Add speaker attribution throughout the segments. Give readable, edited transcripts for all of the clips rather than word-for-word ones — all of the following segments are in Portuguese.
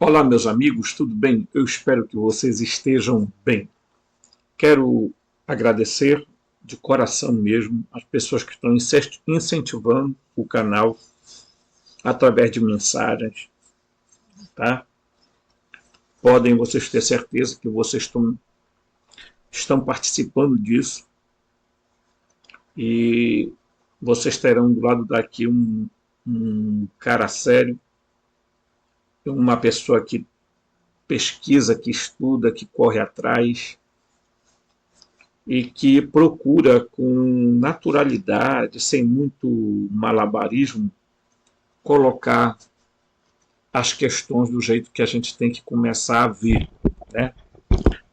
Speaker 1: Olá, meus amigos, tudo bem? Eu espero que vocês estejam bem. Quero agradecer de coração mesmo as pessoas que estão incentivando o canal através de mensagens, tá? Podem vocês ter certeza que vocês estão participando disso e vocês terão do lado daqui um cara sério, uma pessoa que pesquisa, que estuda, que corre atrás e que procura com naturalidade, sem muito malabarismo, colocar as questões do jeito que a gente tem que começar a ver, né?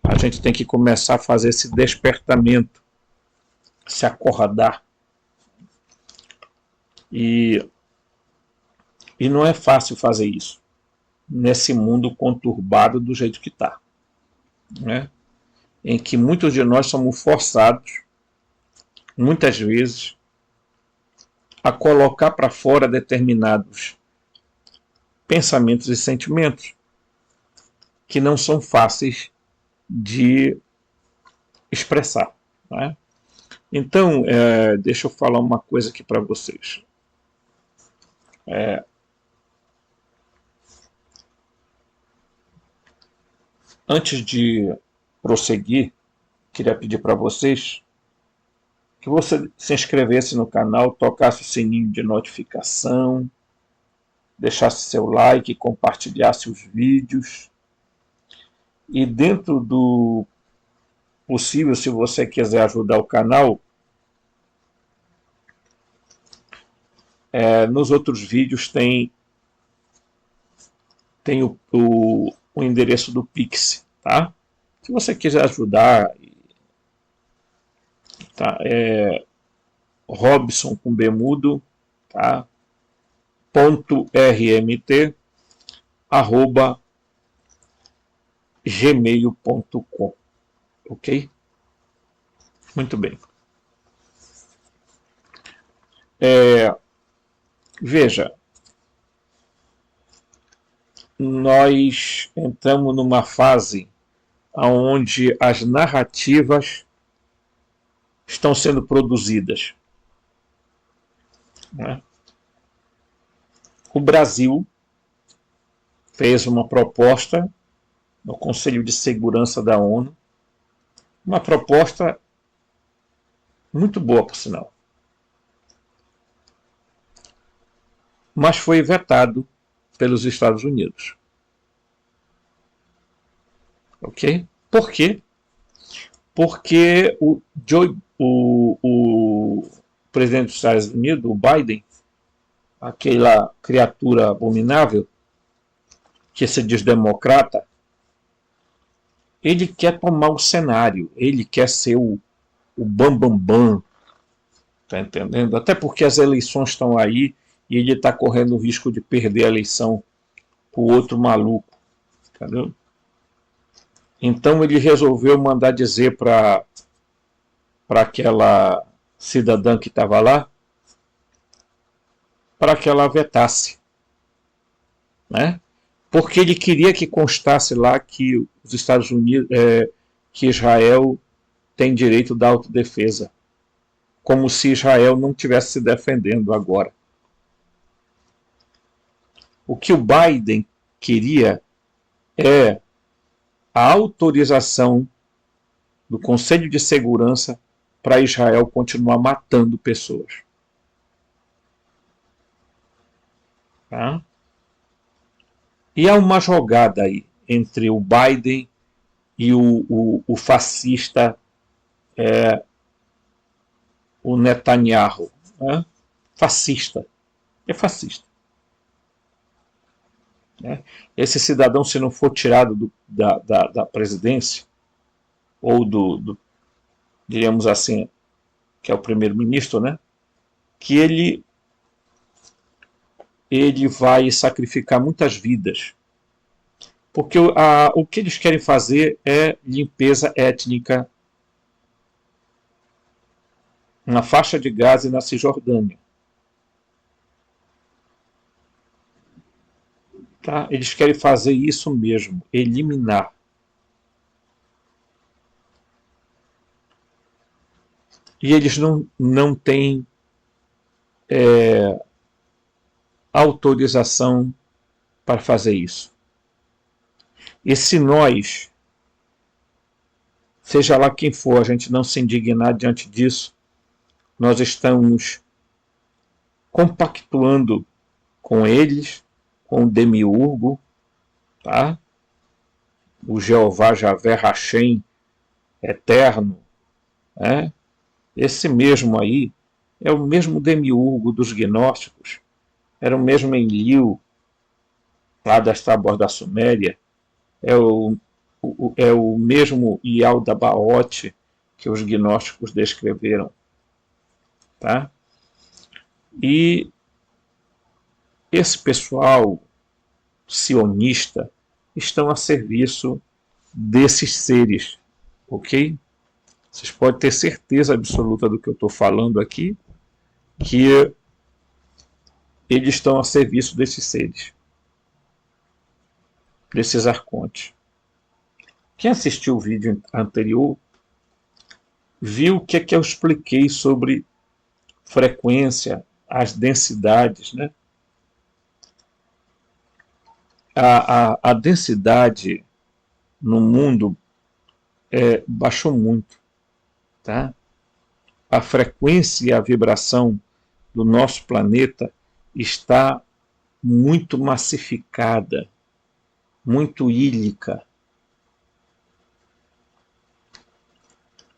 Speaker 1: A gente tem que começar a fazer esse despertamento, se acordar. E, e não é fácil fazer isso nesse mundo conturbado do jeito que está, né? Em que muitos de nós somos forçados, muitas vezes, a colocar para fora determinados pensamentos e sentimentos que não são fáceis de expressar. Né? Então, deixa eu falar uma coisa aqui para vocês. Antes de prosseguir, queria pedir para vocês que você se inscrevesse no canal, tocasse o sininho de notificação, deixasse seu like, compartilhasse os vídeos. E dentro do possível, se você quiser ajudar o canal, nos outros vídeos tem o endereço do Pix, tá? Se você quiser ajudar, tá? Robson com Bemudo, tá? .rmt arroba gmail.com, ok? Muito bem. Veja, nós entramos numa fase onde as narrativas estão sendo produzidas. Né? O Brasil fez uma proposta no Conselho de Segurança da ONU, uma proposta muito boa, por sinal, mas foi vetado pelos Estados Unidos. Ok? Por quê? Porque o presidente dos Estados Unidos, o Biden, aquela criatura abominável, que se diz democrata, ele quer tomar o cenário, ele quer ser o bambambam, bam, bam, tá entendendo? Até porque as eleições estão aí e ele está correndo o risco de perder a eleição para o outro maluco, entendeu? Então ele resolveu mandar dizer para aquela cidadã que estava lá, para que ela vetasse, né? Porque ele queria que constasse lá que os Estados Unidos, que Israel tem direito da autodefesa, como se Israel não estivesse se defendendo agora. O que o Biden queria é a autorização do Conselho de Segurança para Israel continuar matando pessoas. Tá? E há uma jogada aí entre o Biden e o fascista, o Netanyahu. Né? Fascista. É fascista. Né? Esse cidadão, se não for tirado da presidência, ou diríamos assim, que é o primeiro-ministro, né? Que ele vai sacrificar muitas vidas. Porque o que eles querem fazer é limpeza étnica na faixa de Gaza e na Cisjordânia. Tá? Eles querem fazer isso mesmo, eliminar. E eles não têm autorização para fazer isso. E se nós, seja lá quem for, a gente não se indignar diante disso, nós estamos compactuando com eles, com o demiurgo, tá? O Jeová Javé Hashem eterno, né? Esse mesmo aí é o mesmo demiurgo dos gnósticos, era o mesmo Enlil, lá das tábuas da Suméria, é o mesmo Yaldabaoth que os gnósticos descreveram. Tá? E esse pessoal sionista estão a serviço desses seres, ok? Vocês podem ter certeza absoluta do que eu estou falando aqui, que eles estão a serviço desses seres, desses arcontes. Quem assistiu o vídeo anterior viu o que é que eu expliquei sobre frequência, as densidades, né? A densidade no mundo baixou muito, tá? A frequência e a vibração do nosso planeta está muito massificada, muito ílica.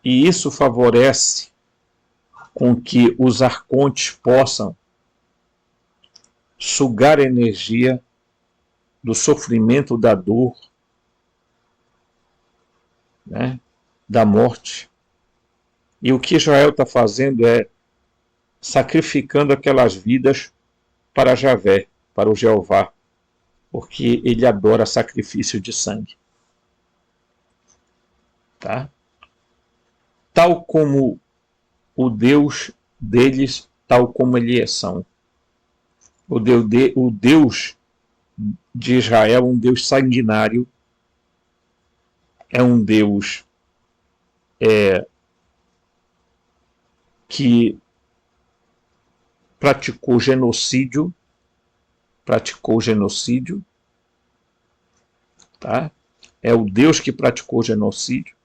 Speaker 1: E isso favorece com que os arcontes possam sugar energia do sofrimento, da dor, né, da morte. E o que Israel está fazendo é sacrificando aquelas vidas para Javé, para o Jeová, porque ele adora sacrifício de sangue. Tá? Tal como o Deus deles, tal como eles são. O Deus de Israel é um Deus sanguinário, é um Deus que praticou genocídio, tá? É o Deus que praticou genocídio.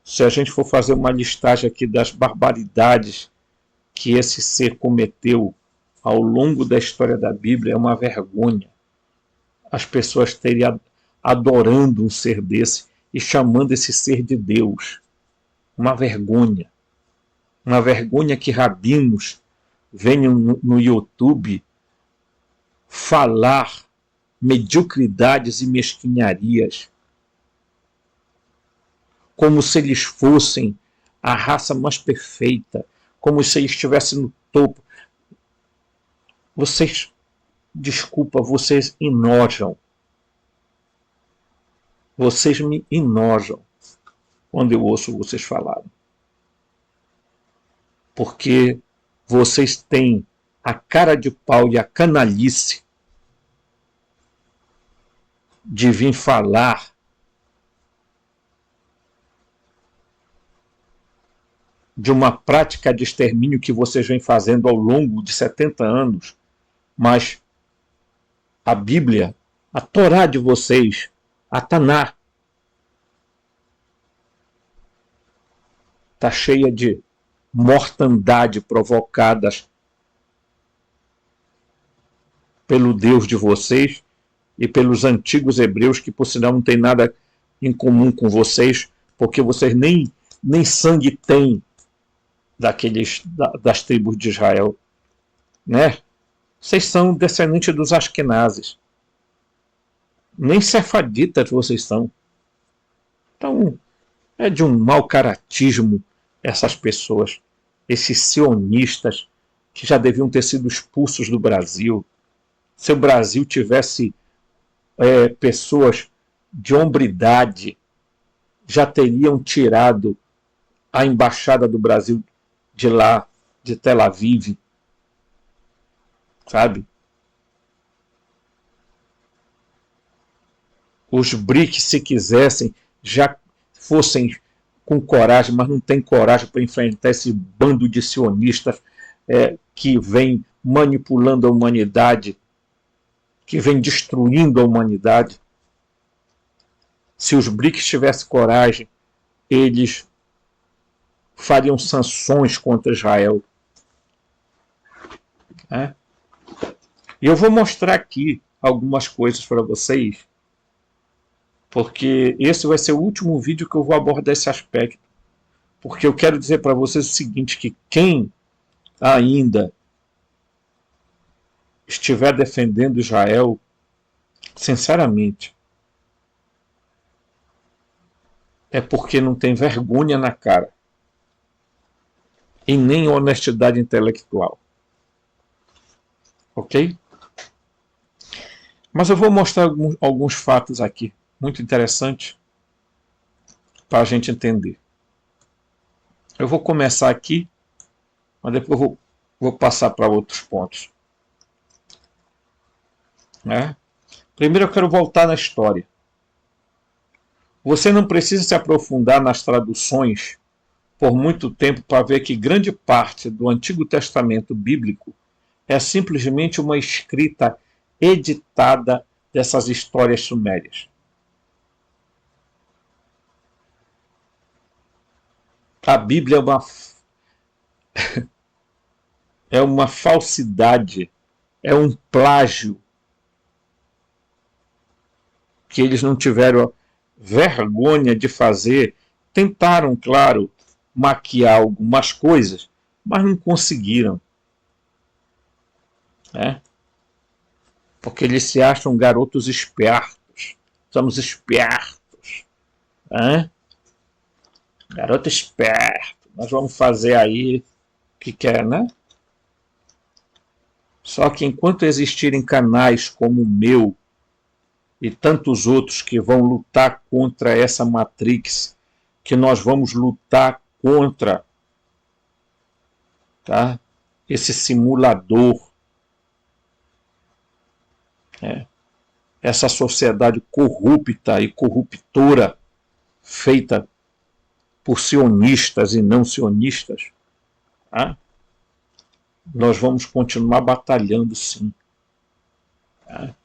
Speaker 1: Se a gente for fazer uma listagem aqui das barbaridades que esse ser cometeu ao longo da história da Bíblia, é uma vergonha as pessoas terem adorando um ser desse e chamando esse ser de Deus. Uma vergonha que rabinos venham no YouTube falar mediocridades e mesquinharias, como se eles fossem a raça mais perfeita, como se eles estivessem no topo. Vocês, desculpa, vocês enojam. Vocês me enojam quando eu ouço vocês falarem. Porque vocês têm a cara de pau e a canalice de vir falar de uma prática de extermínio que vocês vêm fazendo ao longo de 70 anos, mas a Bíblia, a Torá de vocês, a Taná, está cheia de mortandade provocadas pelo Deus de vocês e pelos antigos hebreus, que por sinal não tem nada em comum com vocês, porque vocês nem sangue têm das tribos de Israel, né? Vocês são descendentes dos Askenazes, nem sefaditas vocês são. Então é de um mau caratismo essas pessoas, esses sionistas que já deviam ter sido expulsos do Brasil. Se o Brasil tivesse pessoas de hombridade, já teriam tirado a embaixada do Brasil de lá, de Tel Aviv. sabe? Os BRICS, se quisessem, já fossem com coragem, mas não tem coragem para enfrentar esse bando de sionistas que vem manipulando a humanidade, que vem destruindo a humanidade. Se os BRICS tivessem coragem, eles fariam sanções contra Israel. E eu vou mostrar aqui algumas coisas para vocês, porque esse vai ser o último vídeo que eu vou abordar esse aspecto. Porque eu quero dizer para vocês o seguinte, que quem ainda estiver defendendo Israel, sinceramente, é porque não tem vergonha na cara e nem honestidade intelectual. Ok? Mas eu vou mostrar alguns fatos aqui, muito interessantes, para a gente entender. Eu vou começar aqui, mas depois vou passar para outros pontos. Primeiro eu quero voltar na história. Você não precisa se aprofundar nas traduções por muito tempo para ver que grande parte do Antigo Testamento bíblico é simplesmente uma escrita editada dessas histórias sumérias. A Bíblia é uma falsidade, é um plágio que eles não tiveram vergonha de fazer. Tentaram, claro, maquiar algumas coisas, mas não conseguiram. Porque eles se acham garotos espertos. Somos espertos. Garoto esperto. Nós vamos fazer aí o que quer, né? Só que enquanto existirem canais como o meu e tantos outros que vão lutar contra essa Matrix, que nós vamos lutar contra, tá? Esse simulador, essa sociedade corrupta e corruptora feita por sionistas e não sionistas, tá? Nós vamos continuar batalhando, sim. Tá?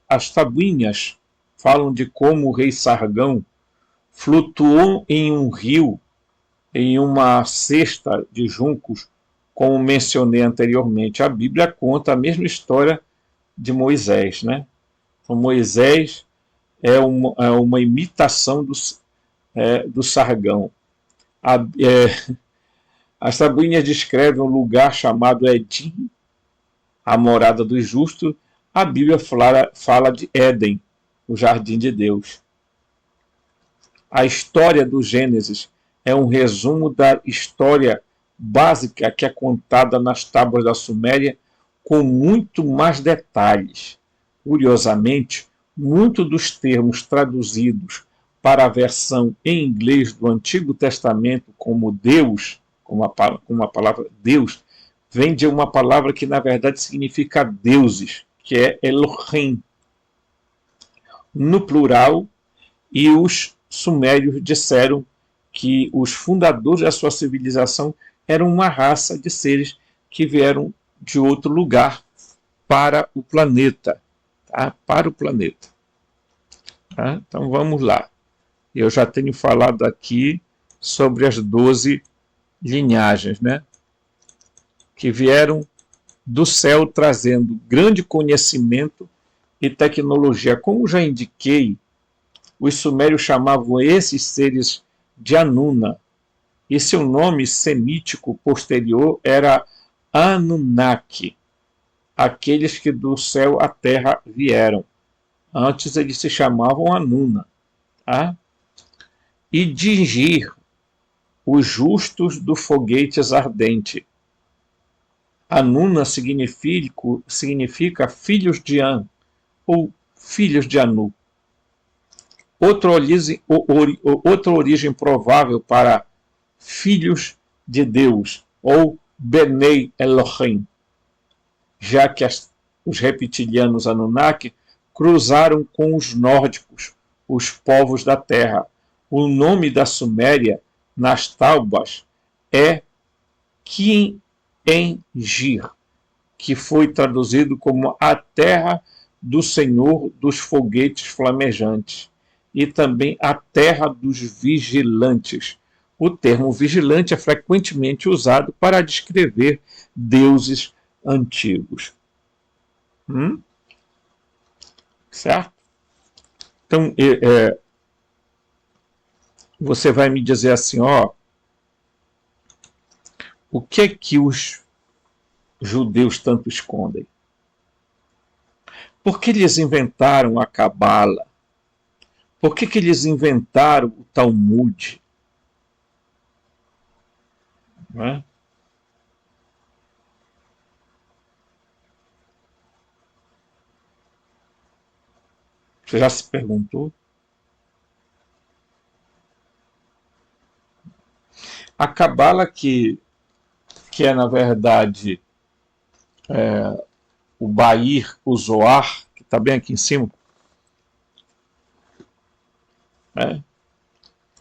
Speaker 1: As tabuinhas falam de como o rei Sargão flutuou em um rio, em uma cesta de juncos, como mencionei anteriormente. A Bíblia conta a mesma história de Moisés, né? Então, Moisés é uma imitação do Sargão. As tabuinhas descrevem um lugar chamado Edim, a morada dos justos. A Bíblia fala de Éden, o jardim de Deus. A história do Gênesis é um resumo da história básica que é contada nas tábuas da Suméria, com muito mais detalhes. Curiosamente, muitos dos termos traduzidos para a versão em inglês do Antigo Testamento como Deus, como a palavra Deus, vem de uma palavra que na verdade significa deuses, que é Elohim, no plural, e os sumérios disseram que os fundadores da sua civilização eram uma raça de seres que vieram de outro lugar para o planeta. Tá? Para o planeta. Tá? Então vamos lá. Eu já tenho falado aqui sobre as 12 linhagens, né? Que vieram do céu trazendo grande conhecimento e tecnologia. Como já indiquei, os sumérios chamavam esses seres de Anuna, e seu nome semítico posterior era Anunnaki, aqueles que do céu à terra vieram. Antes eles se chamavam Anuna. Tá? E Dingir, os justos do foguete ardente. Anuna significa filhos de An, ou filhos de Anu. Outra origem provável para filhos de Deus, ou Benei Elohim, já que os reptilianos Anunnaki cruzaram com os nórdicos, os povos da terra. O nome da Suméria, nas tábuas, é Ki-Engir, que foi traduzido como a terra do Senhor dos foguetes flamejantes, e também a terra dos vigilantes. O termo vigilante é frequentemente usado para descrever deuses antigos. Certo? Então, você vai me dizer assim, ó, o que é que os judeus tanto escondem? Por que eles inventaram a Cabala? Por que eles inventaram o Talmud? Não é? Você já se perguntou? A Cabala, que é, na verdade, o Bair, o Zoar, que está bem aqui em cima, né?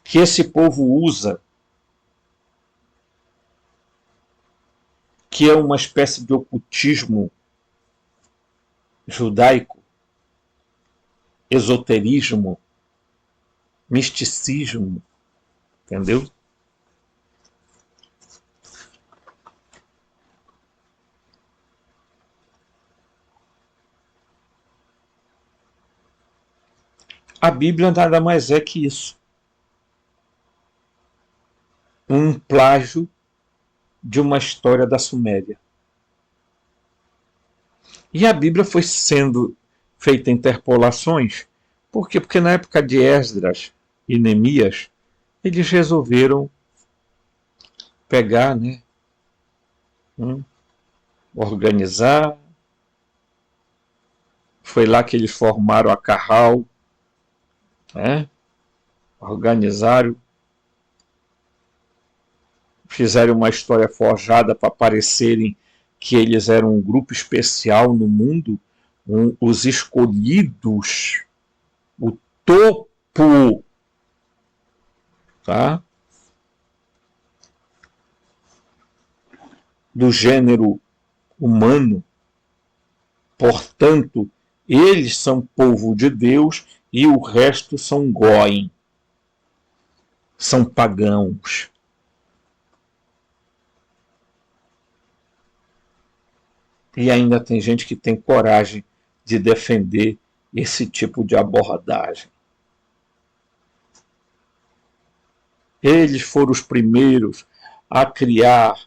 Speaker 1: Que esse povo usa, que é uma espécie de ocultismo judaico, esoterismo, misticismo, entendeu? A Bíblia nada mais é que isso. Um plágio de uma história da Suméria. E a Bíblia foi sendo feita interpolações. Por quê? Porque na época de Esdras e Neemias, eles resolveram pegar, né, organizar. Foi lá que eles formaram a Carral, né, organizaram, fizeram uma história forjada para parecerem que eles eram um grupo especial no mundo, os escolhidos, o topo, tá? Do gênero humano. Portanto, eles são povo de Deus e o resto são goim, são pagãos. E ainda tem gente que tem coragem de defender esse tipo de abordagem. Eles foram os primeiros a criar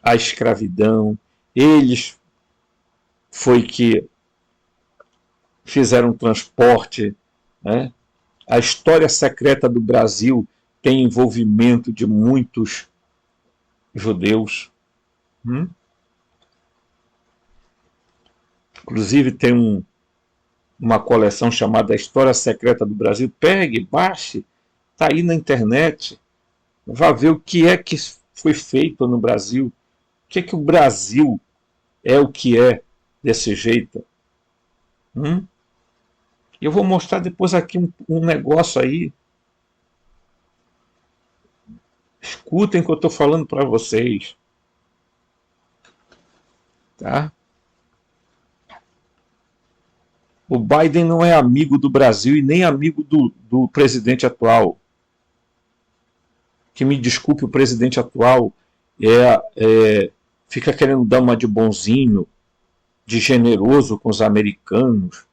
Speaker 1: a escravidão, eles foi que fizeram transporte, né? A história secreta do Brasil tem envolvimento de muitos judeus. Inclusive tem uma coleção chamada História Secreta do Brasil. Pegue, baixe, está aí na internet. Vá ver o que é que foi feito no Brasil. O que é que o Brasil é o que é desse jeito. Eu vou mostrar depois aqui um negócio aí. Escutem o que eu estou falando para vocês. Tá? O Biden não é amigo do Brasil e nem amigo do presidente atual. Que me desculpe, o presidente atual fica querendo dar uma de bonzinho, de generoso com os americanos,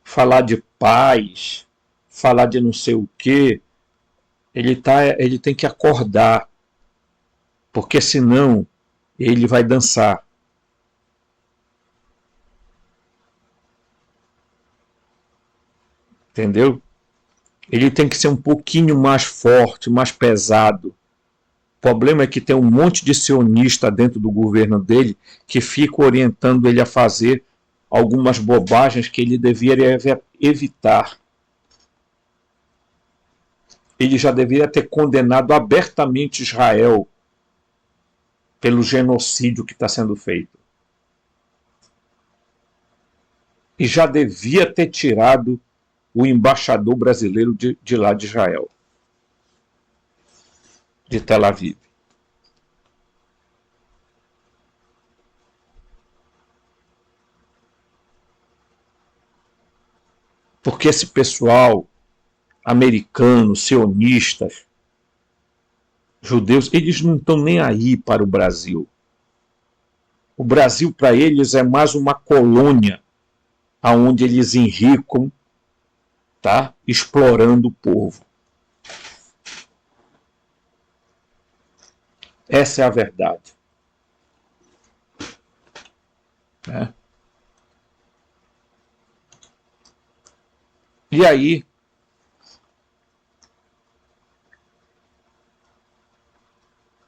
Speaker 1: falar de paz, falar de não sei o quê. Ele tem que acordar, porque senão ele vai dançar. Entendeu? Ele tem que ser um pouquinho mais forte, mais pesado. O problema é que tem um monte de sionista dentro do governo dele que fica orientando ele a fazer algumas bobagens que ele deveria evitar. ele já deveria ter condenado abertamente Israel pelo genocídio que está sendo feito. E já devia ter tirado o embaixador brasileiro de lá de Israel, de Tel Aviv. Porque esse pessoal americano, sionistas, judeus, eles não estão nem aí para o Brasil. O Brasil, para eles, é mais uma colônia onde eles enricam, tá? Explorando o povo. Essa é a verdade. Né? E aí,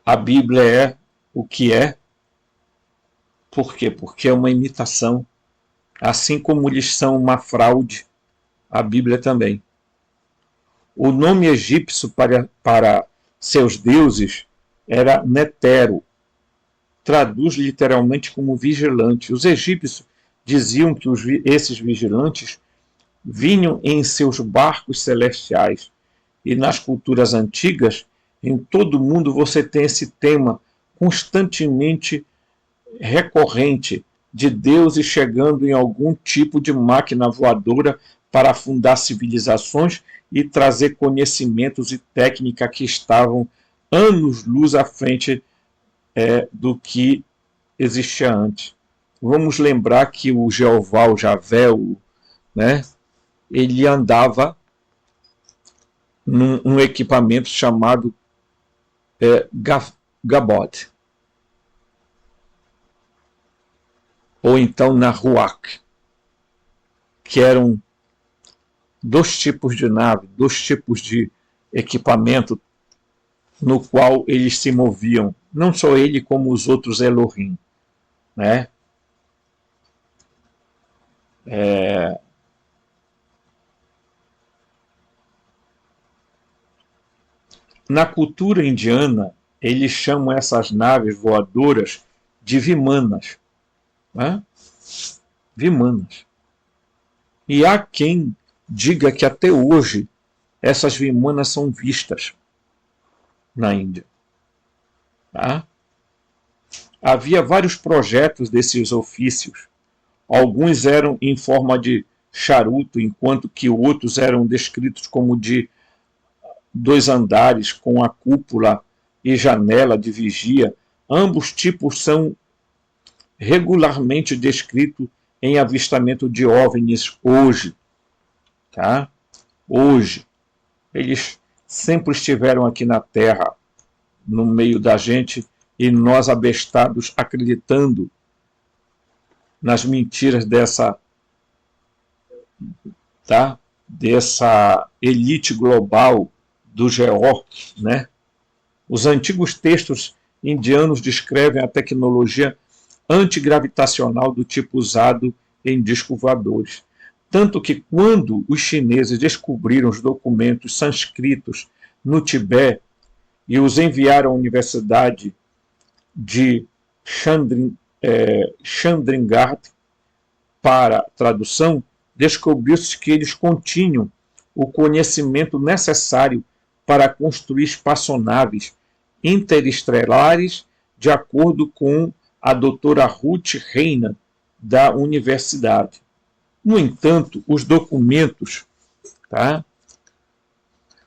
Speaker 1: a Bíblia é o que é. Por quê? Porque é uma imitação. Assim como eles são uma fraude, a Bíblia também. O nome egípcio para seus deuses era Netero. Traduz literalmente como vigilante. Os egípcios diziam que esses vigilantes vinham em seus barcos celestiais. E nas culturas antigas, em todo o mundo, você tem esse tema constantemente recorrente de deuses chegando em algum tipo de máquina voadora para fundar civilizações e trazer conhecimentos e técnica que estavam anos-luz à frente do que existia antes. Vamos lembrar que o Jeová, o Javé, né, ele andava num equipamento chamado Gabod, ou então na Ruach, que eram dois tipos de nave, dois tipos de equipamento no qual eles se moviam, não só ele como os outros Elohim, né? Na cultura indiana, eles chamam essas naves voadoras de Vimanas, né? Vimanas. E há quem diga que até hoje essas Vimanas são vistas na Índia. Tá? Havia vários projetos desses ofícios. Alguns eram em forma de charuto, enquanto que outros eram descritos como de 2 andares, com a cúpula e janela de vigia. Ambos tipos são regularmente descritos em avistamento de OVNIs hoje. Tá? Hoje. Eles sempre estiveram aqui na Terra, no meio da gente, e nós abestados acreditando nas mentiras dessa elite global do Georg, né? Os antigos textos indianos descrevem a tecnologia antigravitacional do tipo usado em discos voadores. Tanto que quando os chineses descobriram os documentos sânscritos no Tibete e os enviaram à Universidade de Chandrighat para tradução, descobriu-se que eles continham o conhecimento necessário para construir espaçonaves interestelares, de acordo com a doutora Ruth Reina, da universidade. No entanto, os documentos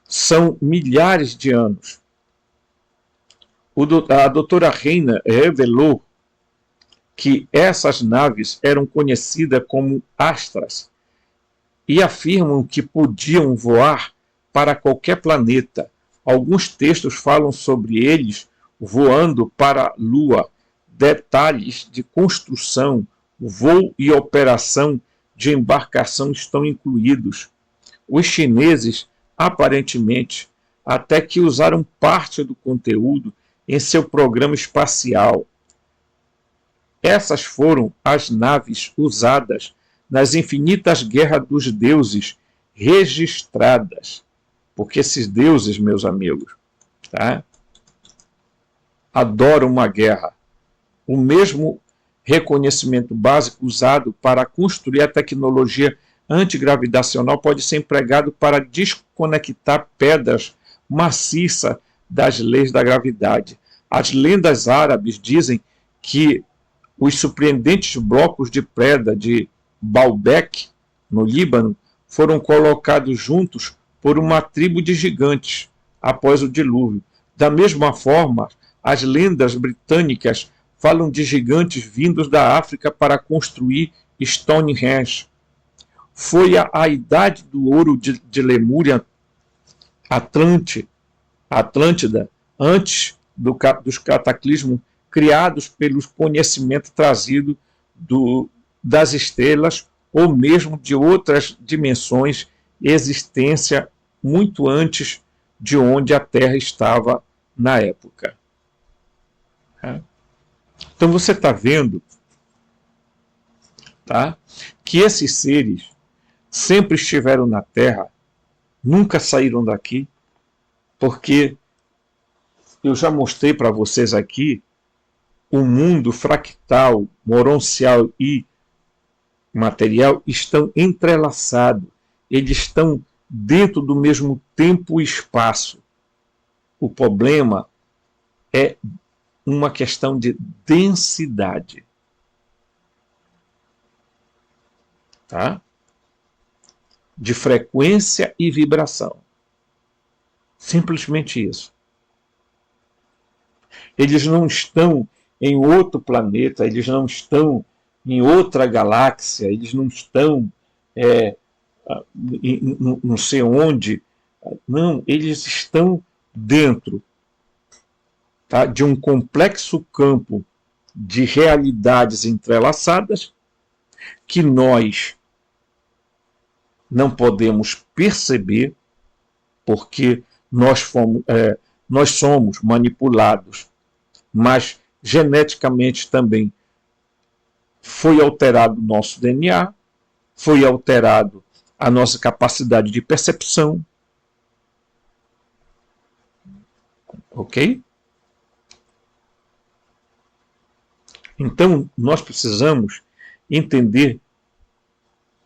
Speaker 1: são milhares de anos. A doutora Reina revelou que essas naves eram conhecidas como astras e afirmam que podiam voar para qualquer planeta. Alguns textos falam sobre eles voando para a Lua. Detalhes de construção, voo e operação de embarcação estão incluídos. Os chineses, aparentemente, até que usaram parte do conteúdo em seu programa espacial. Essas foram as naves usadas nas infinitas guerras dos deuses registradas Porque esses deuses, meus amigos, tá, adoram uma guerra. O mesmo reconhecimento básico usado para construir a tecnologia antigravitacional pode ser empregado para desconectar pedras maciças das leis da gravidade. As lendas árabes dizem que os surpreendentes blocos de pedra de Baalbek, no Líbano, foram colocados juntos por uma tribo de gigantes após o dilúvio. Da mesma forma, as lendas britânicas falam de gigantes vindos da África para construir Stonehenge. Foi a idade do ouro de Lemúria, Atlântida, antes dos cataclismos criados pelos conhecimentos trazidos das estrelas ou mesmo de outras dimensões, existência muito antes de onde a Terra estava na época. Então você está vendo, tá, que esses seres sempre estiveram na Terra, nunca saíram daqui, porque eu já mostrei para vocês aqui o mundo fractal, moroncial e material estão entrelaçados, eles estão dentro do mesmo tempo e espaço. O problema é uma questão de densidade. Tá? De frequência e vibração. Simplesmente isso. Eles não estão em outro planeta, eles não estão em outra galáxia, eles não estão não sei onde. Não, eles estão dentro, tá, de um complexo campo de realidades entrelaçadas que nós não podemos perceber, porque nós somos manipulados, mas geneticamente também foi alterado o nosso DNA, foi alterado a nossa capacidade de percepção. Ok? Então, nós precisamos entender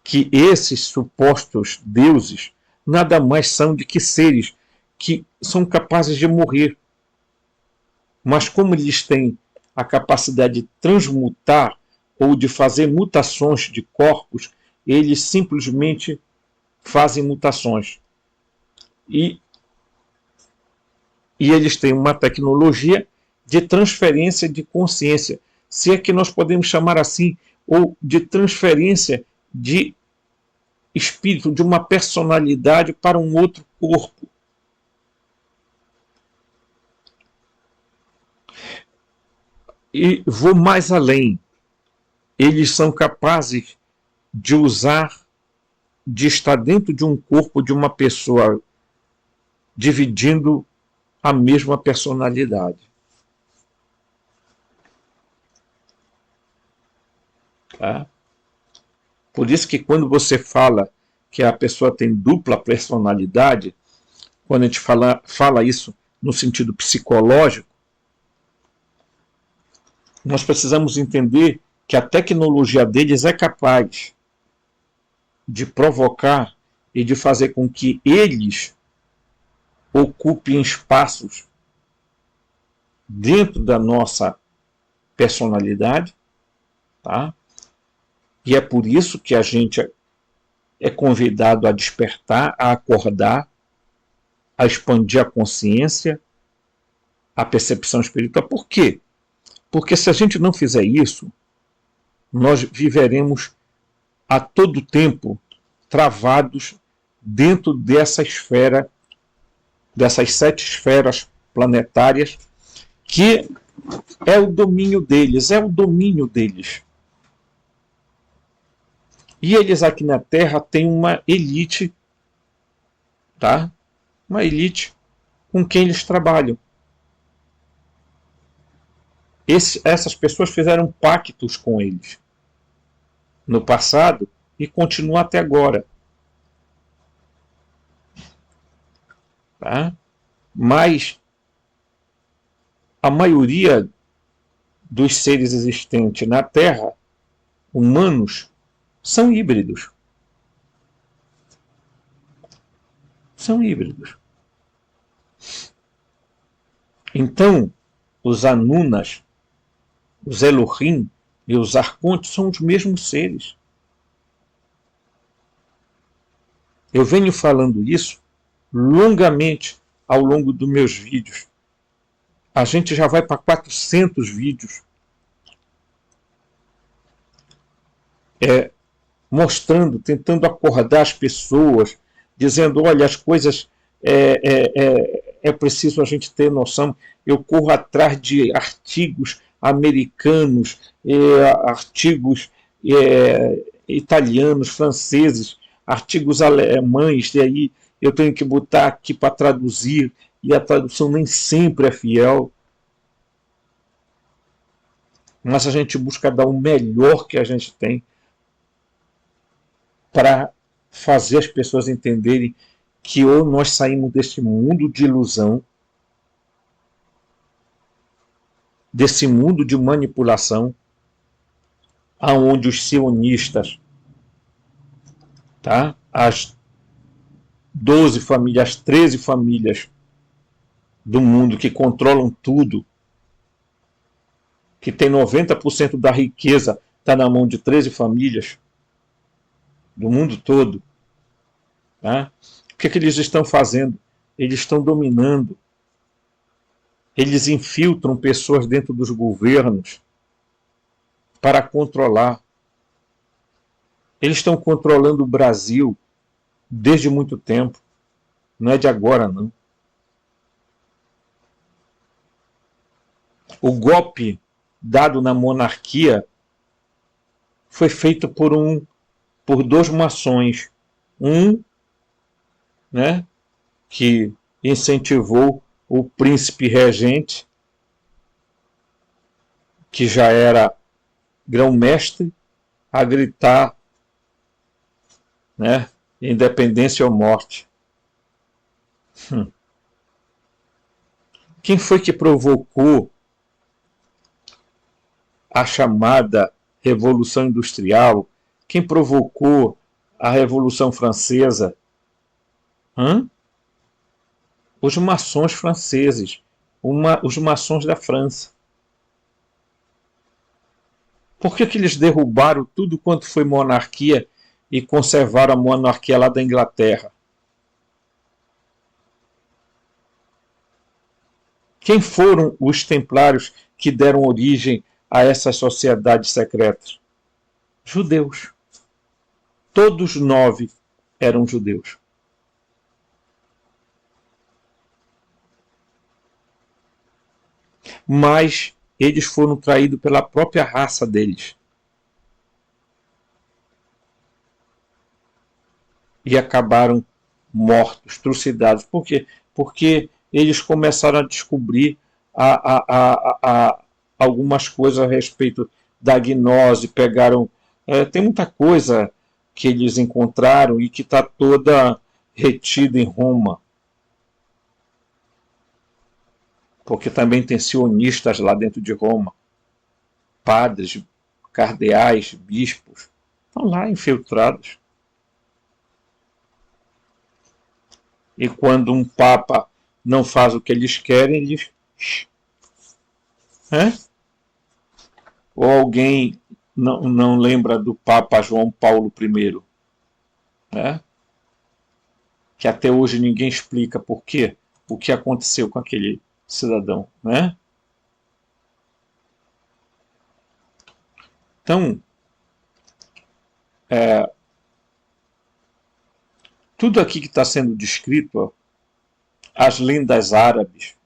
Speaker 1: que esses supostos deuses nada mais são do que seres que são capazes de morrer. Mas como eles têm a capacidade de transmutar ou de fazer mutações de corpos, eles simplesmente fazem mutações. E eles têm uma tecnologia de transferência de consciência, se é que nós podemos chamar assim, ou de transferência de espírito, de uma personalidade para um outro corpo. E vou mais além. Eles são capazes de estar dentro de um corpo de uma pessoa, dividindo a mesma personalidade. Tá? Por isso que quando você fala que a pessoa tem dupla personalidade, quando a gente fala isso no sentido psicológico, nós precisamos entender que a tecnologia deles é capaz de provocar e de fazer com que eles ocupem espaços dentro da nossa personalidade, tá? E é por isso que a gente é convidado a despertar, a acordar, a expandir a consciência, a percepção espiritual. Por quê? Porque se a gente não fizer isso, nós viveremos a todo tempo travados dentro dessa esfera, dessas 7 esferas planetárias, que é o domínio deles, E eles aqui na Terra têm uma elite, tá? Uma elite com quem eles trabalham. Essas pessoas fizeram pactos com eles no passado e continuam até agora. tá? Mas a maioria dos seres existentes na Terra, humanos, são híbridos. São híbridos. Então, os Anunas, os Elohim e os Arcontes são os mesmos seres. Eu venho falando isso longamente ao longo dos meus vídeos. A gente já vai para 400 vídeos mostrando, tentando acordar as pessoas, dizendo, olha, as coisas é preciso a gente ter noção. Eu corro atrás de artigos americanos, artigos italianos, franceses, artigos alemães, e aí eu tenho que botar aqui para traduzir, e a tradução nem sempre é fiel. Mas a gente busca dar o melhor que a gente tem para fazer as pessoas entenderem que ou nós saímos desse mundo de ilusão, desse mundo de manipulação, aonde os sionistas, tá? As 12 famílias, as 13 famílias do mundo que controlam tudo, que tem 90% da riqueza, está na mão de 13 famílias do mundo todo. Tá? O que eles estão fazendo? Eles estão dominando. Eles infiltram pessoas dentro dos governos para controlar. Eles estão controlando o Brasil desde muito tempo. Não é de agora, não. O golpe dado na monarquia foi feito por dois maçons. Um, né, que incentivou o príncipe regente, que já era grão-mestre, a gritar, né, independência ou morte. Quem foi que provocou a chamada Revolução Industrial? Quem provocou a Revolução Francesa? Os maçons franceses, os maçons da França. Por que eles derrubaram tudo quanto foi monarquia e conservaram a monarquia lá da Inglaterra? Quem foram os templários que deram origem a essas sociedades secretas? Judeus. Todos 9 eram judeus. Mas eles foram traídos pela própria raça deles. E acabaram mortos, trucidados. Por quê? Porque eles começaram a descobrir algumas coisas a respeito da gnose, pegaram... tem muita coisa que eles encontraram e que está toda retida em Roma. Porque também tem sionistas lá dentro de Roma. Padres, cardeais, bispos, estão lá infiltrados. E quando um papa não faz o que eles querem, eles... Ou alguém não lembra do Papa João Paulo I? Que até hoje ninguém explica por quê, o que aconteceu com aquele cidadão. Então, tudo aqui que está sendo descrito, as lendas árabes,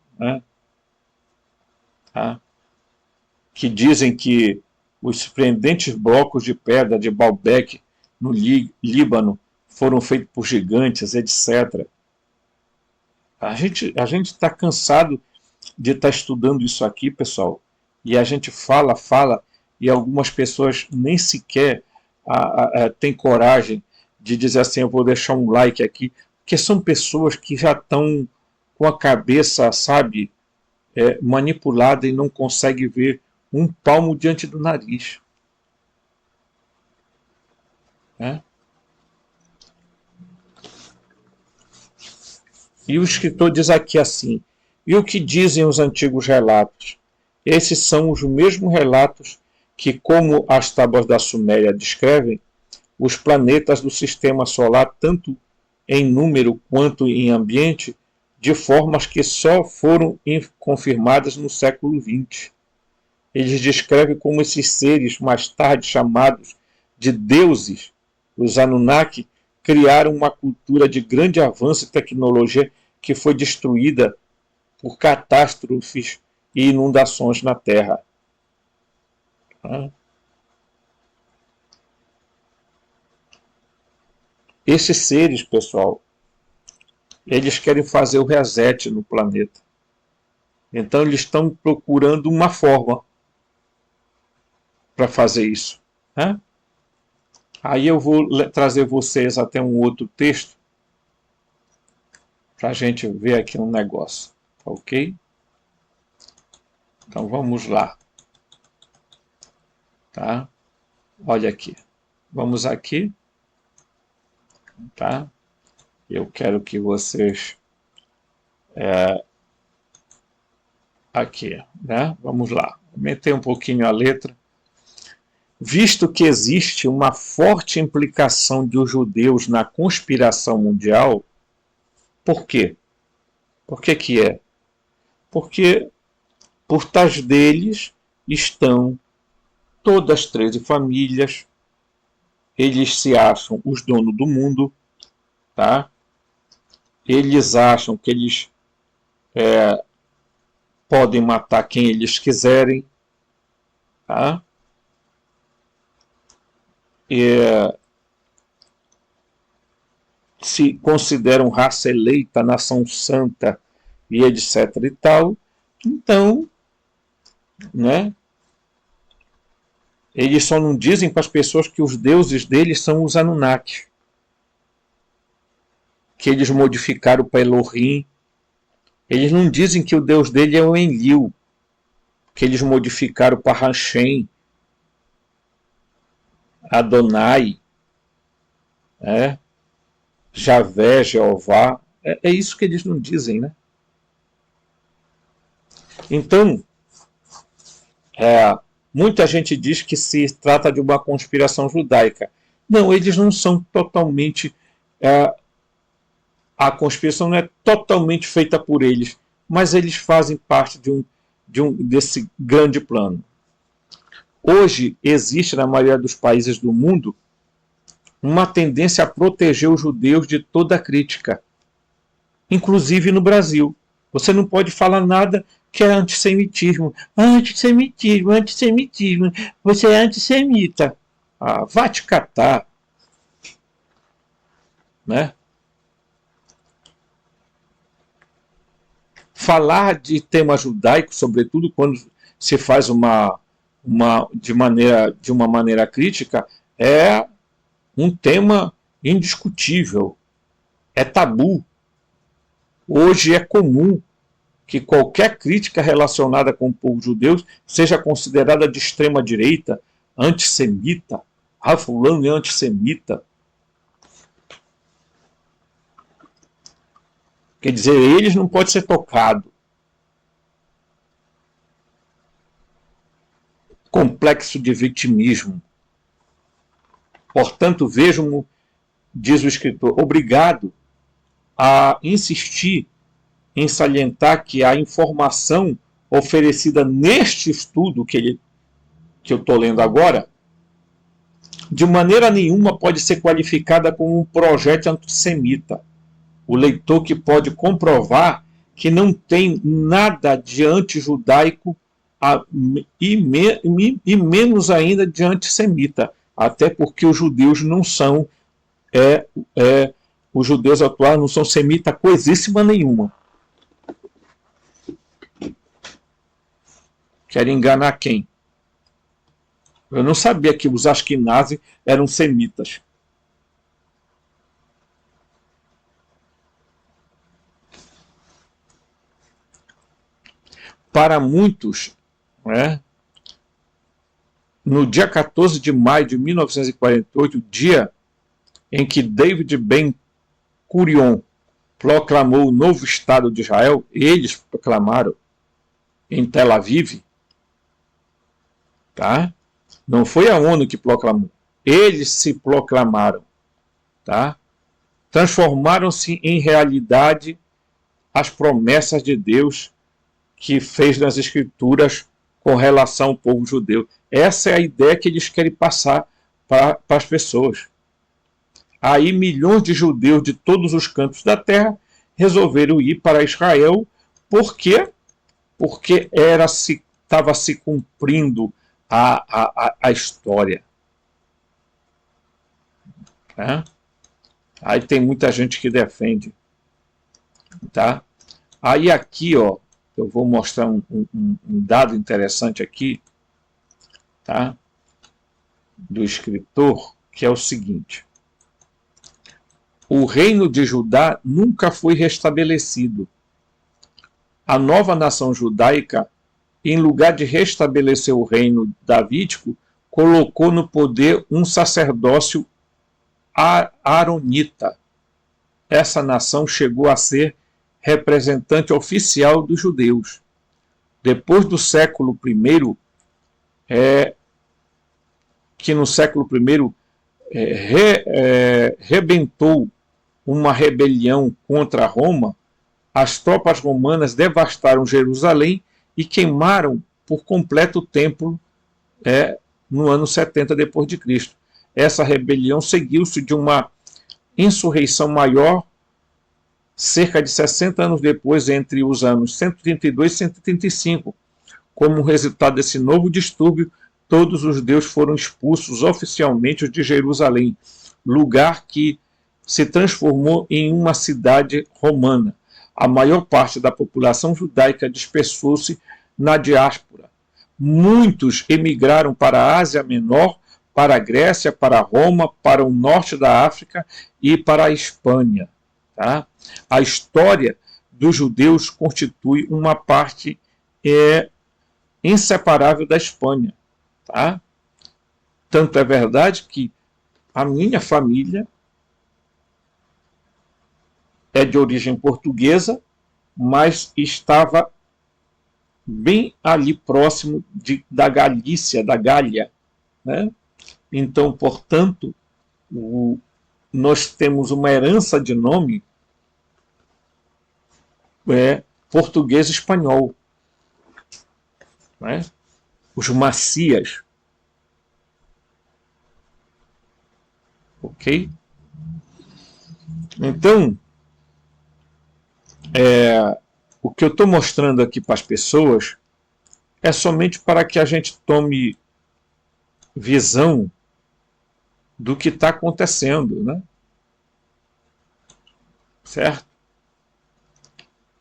Speaker 1: que dizem que os surpreendentes blocos de pedra de Baalbek, no Líbano, foram feitos por gigantes, etc. A gente está cansado de estar estudando isso aqui, pessoal, e a gente fala, e algumas pessoas nem sequer têm coragem de dizer assim, eu vou deixar um like aqui, porque são pessoas que já estão com a cabeça, sabe, manipulada e não consegue ver um palmo diante do nariz. Né? E o escritor diz aqui assim: e o que dizem os antigos relatos? Esses são os mesmos relatos que, como as tábuas da Suméria descrevem, os planetas do sistema solar, tanto em número quanto em ambiente, de formas que só foram confirmadas no século XX. Eles descrevem como esses seres, mais tarde chamados de deuses, os Anunnaki, criaram uma cultura de grande avanço e tecnologia que foi destruída por catástrofes e inundações na Terra. Esses seres, pessoal, eles querem fazer o reset no planeta. Então eles estão procurando uma forma para fazer isso. Né? Aí eu vou trazer vocês até um outro texto para a gente ver aqui um negócio. Ok? Então vamos lá. Tá? Olha aqui. Vamos aqui. Tá? Eu quero que vocês... aqui, né? Vamos lá. Aumentei um pouquinho a letra. Visto que existe uma forte implicação dos judeus na conspiração mundial, por quê? Por que que é? Porque por trás deles estão todas as 13 famílias, eles se acham os donos do mundo, tá? Eles acham que eles podem matar quem eles quiserem, tá? Se consideram raça eleita, nação santa e etc e tal. Então, né? Eles só não dizem para as pessoas que os deuses deles são os Anunnaki, que eles modificaram para Elohim. Eles não dizem que o deus dele é o Enlil, que eles modificaram para Hashem, Adonai, Javé, Jeová. É isso que eles não dizem, né? Então, muita gente diz que se trata de uma conspiração judaica. Não, eles não são totalmente... a conspiração não é totalmente feita por eles, mas eles fazem parte desse grande plano. Hoje existe na maioria dos países do mundo uma tendência a proteger os judeus de toda crítica, inclusive no Brasil. Você não pode falar nada que é antissemitismo. Antissemitismo, antissemitismo. Você é antissemita. Vá te catar. Né? Falar de tema judaico, sobretudo quando se faz de uma maneira crítica, é um tema indiscutível. É tabu. Hoje é comum que qualquer crítica relacionada com o povo judeu seja considerada de extrema direita, antissemita. Fulano é antissemita. Quer dizer, eles não podem ser tocados. Complexo de vitimismo. Portanto, vejo-me, diz o escritor, obrigado a insistir em salientar que a informação oferecida neste estudo que eu estou lendo agora, de maneira nenhuma pode ser qualificada como um projeto antissemita. O leitor que pode comprovar que não tem nada de antijudaico e menos ainda de antissemita, até porque os judeus não são, os judeus atuais não são semita coisíssima nenhuma. Querem enganar quem? Eu não sabia que os Ashkenazi eram semitas. para muitos, né, no dia 14 de maio de 1948, dia em que David Ben-Gurion proclamou o novo Estado de Israel, eles proclamaram em Tel Aviv, tá? Não foi a ONU que proclamou, eles se proclamaram, tá? Transformaram-se em realidade as promessas de Deus que fez nas Escrituras com relação ao povo judeu. Essa é a ideia que eles querem passar para as pessoas. Aí milhões de judeus de todos os cantos da terra resolveram ir para Israel. Por quê? Porque estava se cumprindo a história. Tá? Aí tem muita gente que defende. Tá? Aí aqui, ó, eu vou mostrar um dado interessante aqui, tá? Do escritor, que é o seguinte: o reino de Judá nunca foi restabelecido. A nova nação judaica, em lugar de restabelecer o reino davídico, colocou no poder um sacerdócio aronita. Essa nação chegou a ser representante oficial dos judeus. Depois do século I, que no século I rebentou uma rebelião contra Roma, as tropas romanas devastaram Jerusalém e queimaram por completo o templo no ano 70 depois de Cristo. Essa rebelião seguiu-se de uma insurreição maior cerca de 60 anos depois, entre os anos 132 e 135. Como resultado desse novo distúrbio, todos os judeus foram expulsos oficialmente de Jerusalém, lugar que se transformou em uma cidade romana. A maior parte da população judaica dispersou-se na diáspora. Muitos emigraram para a Ásia Menor, para a Grécia, para Roma, para o norte da África e para a Espanha. Tá? A história dos judeus constitui uma parte inseparável da Espanha. Tá? Tanto é verdade que a minha família é de origem portuguesa, mas estava bem ali próximo da Galícia, da Gália. Né? Então, portanto, nós temos uma herança de nome português e espanhol. Né? Os Macias. Ok? Então, o que eu estou mostrando aqui para as pessoas é somente para que a gente tome visão do que está acontecendo, né? Certo?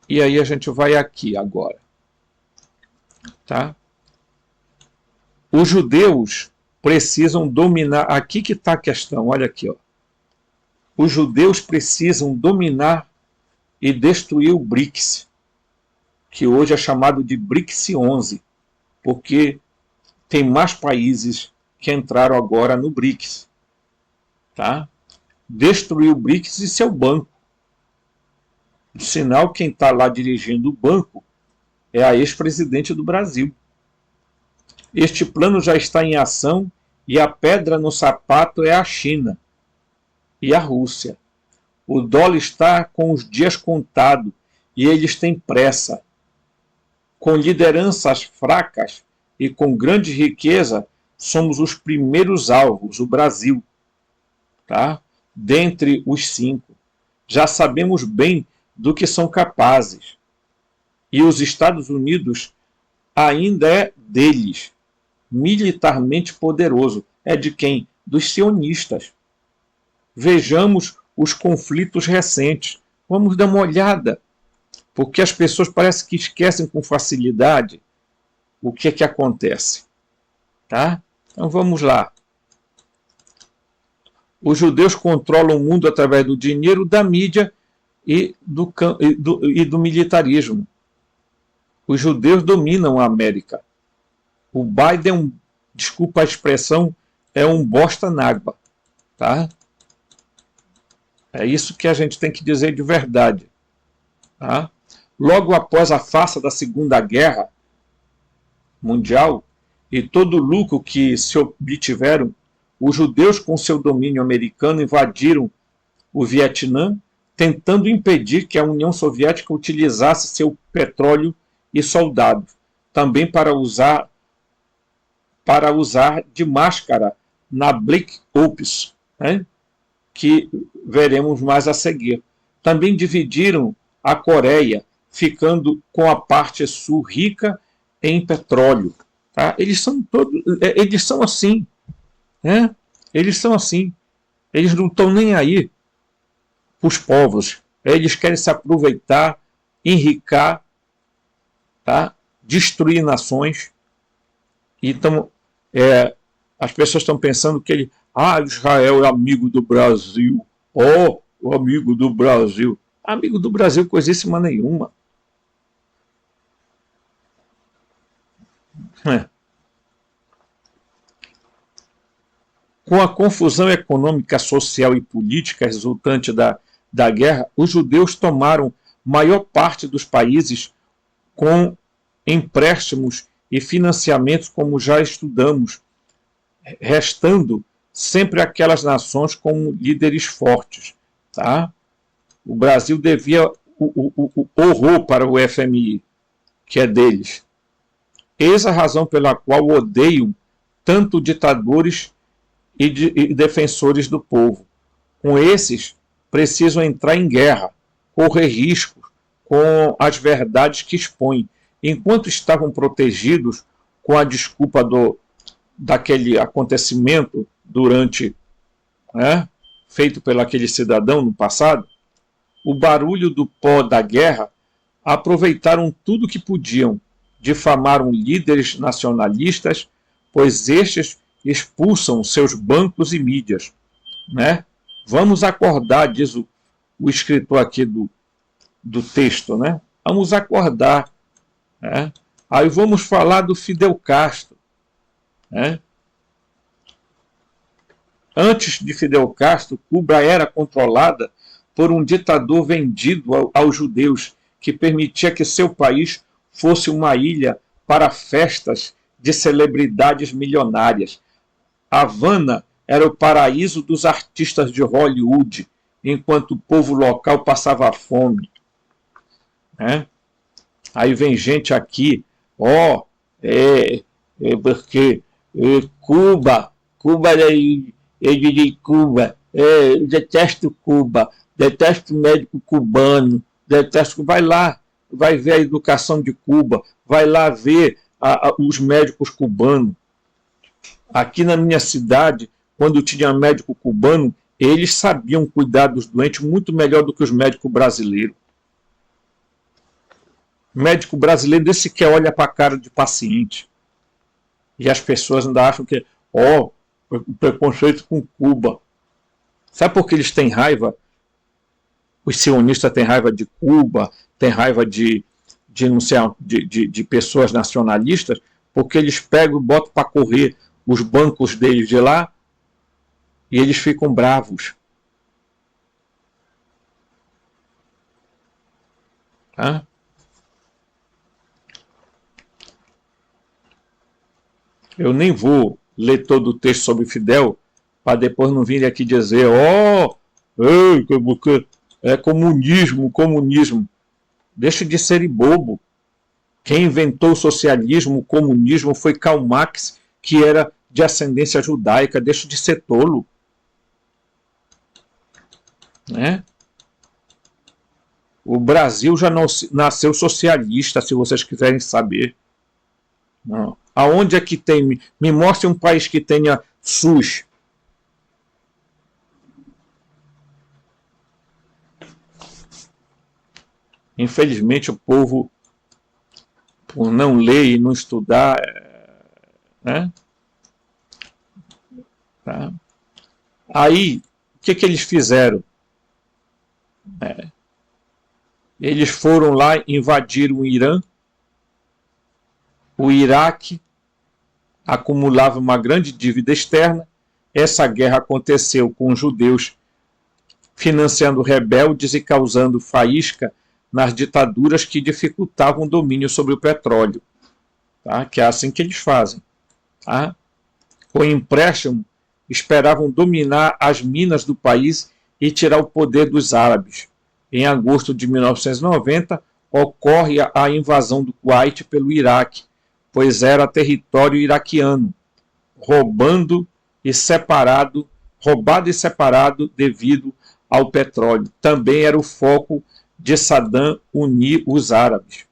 Speaker 1: E aí a gente vai aqui agora. Tá? Os judeus precisam dominar... Aqui que está a questão, olha aqui. Ó. Os judeus precisam dominar e destruir o BRICS, que hoje é chamado de BRICS 11, porque tem mais países que entraram agora no BRICS. Tá? Destruir o BRICS e seu banco. Sinal, quem está lá dirigindo o banco é a ex-presidente do Brasil. Este plano já está em ação e a pedra no sapato é a China e a Rússia. O dólar está com os dias contados e eles têm pressa. Com lideranças fracas e com grande riqueza, somos os primeiros alvos, o Brasil. Tá? Dentre os 5. Já sabemos bem do que são capazes. E os Estados Unidos ainda é deles. Militarmente poderoso. É de quem? Dos sionistas. Vejamos os conflitos recentes. Vamos dar uma olhada. Porque as pessoas parecem que esquecem com facilidade o que é que acontece. Tá? Então vamos lá. Os judeus controlam o mundo através do dinheiro, da mídia e do militarismo. Os judeus dominam a América. O Biden, desculpa a expressão, é um bosta n'água. Tá? É isso que a gente tem que dizer de verdade. Tá? Logo após a farsa da Segunda Guerra Mundial e todo o lucro que se obtiveram, os judeus, com seu domínio americano, invadiram o Vietnã, tentando impedir que a União Soviética utilizasse seu petróleo e soldados, também para usar de máscara na Black Ops, né, que veremos mais a seguir. Também dividiram a Coreia, ficando com a parte sul rica em petróleo. Tá? Eles são assim. Né? Eles são assim. Eles não estão nem aí para os povos. Eles querem se aproveitar, enricar, tá? Destruir nações. Então, as pessoas estão pensando que Israel é amigo do Brasil. O amigo do Brasil. Amigo do Brasil, coisíssima nenhuma. Com a confusão econômica, social e política resultante da guerra, os judeus tomaram maior parte dos países com empréstimos e financiamentos, como já estudamos, restando sempre aquelas nações com líderes fortes. Tá? O Brasil devia o horror para o FMI, que é deles. Eis a razão pela qual odeiam tanto ditadores e defensores do povo. Com esses, precisam entrar em guerra, correr riscos com as verdades que expõem, enquanto estavam protegidos com a desculpa daquele acontecimento feito pelo aquele cidadão no passado. O barulho do pó da guerra, aproveitaram tudo que podiam, difamaram líderes nacionalistas, pois estes expulsam seus bancos e mídias. Né? Vamos acordar, diz o escritor aqui do texto. Né? Vamos acordar. Né? Aí vamos falar do Fidel Castro. Né? Antes de Fidel Castro, Cuba era controlada por um ditador vendido aos judeus, que permitia que seu país fosse uma ilha para festas de celebridades milionárias. Havana era o paraíso dos artistas de Hollywood, enquanto o povo local passava fome. Aí vem gente aqui, porque Cuba eu detesto Cuba, detesto o médico cubano, detesto. Vai lá, vai ver a educação de Cuba, vai lá ver os médicos cubanos. Aqui na minha cidade, quando tinha médico cubano, eles sabiam cuidar dos doentes muito melhor do que os médicos brasileiros. O médico brasileiro nem sequer olha para a cara de paciente. E as pessoas ainda acham que preconceito com Cuba. Sabe por que eles têm raiva? Os sionistas têm raiva de Cuba, têm raiva de pessoas nacionalistas, porque eles pegam e botam para correr os bancos deles de lá e eles ficam bravos. Tá? Eu nem vou ler todo o texto sobre Fidel, para depois não vir aqui dizer é comunismo. Deixa de ser bobo. Quem inventou o socialismo, o comunismo, foi Karl Marx, que era de ascendência judaica. Deixa de ser tolo. Né? O Brasil já nasceu socialista, se vocês quiserem saber. Não. Aonde é que tem? Me mostre um país que tenha SUS. Infelizmente, o povo, por não ler e não estudar, né? Tá? Aí, o que eles fizeram? Eles foram lá, invadiram o Irã, O Iraque acumulava uma grande dívida externa. Essa guerra aconteceu com os judeus financiando rebeldes e causando faísca nas ditaduras que dificultavam o domínio sobre o petróleo. Tá? Que é assim que eles fazem. Tá? Com empréstimo, esperavam dominar as minas do país e tirar o poder dos árabes. Em agosto de 1990, ocorre a invasão do Kuwait pelo Iraque, pois era território iraquiano, roubado e separado devido ao petróleo. Também era o foco de Saddam unir os árabes.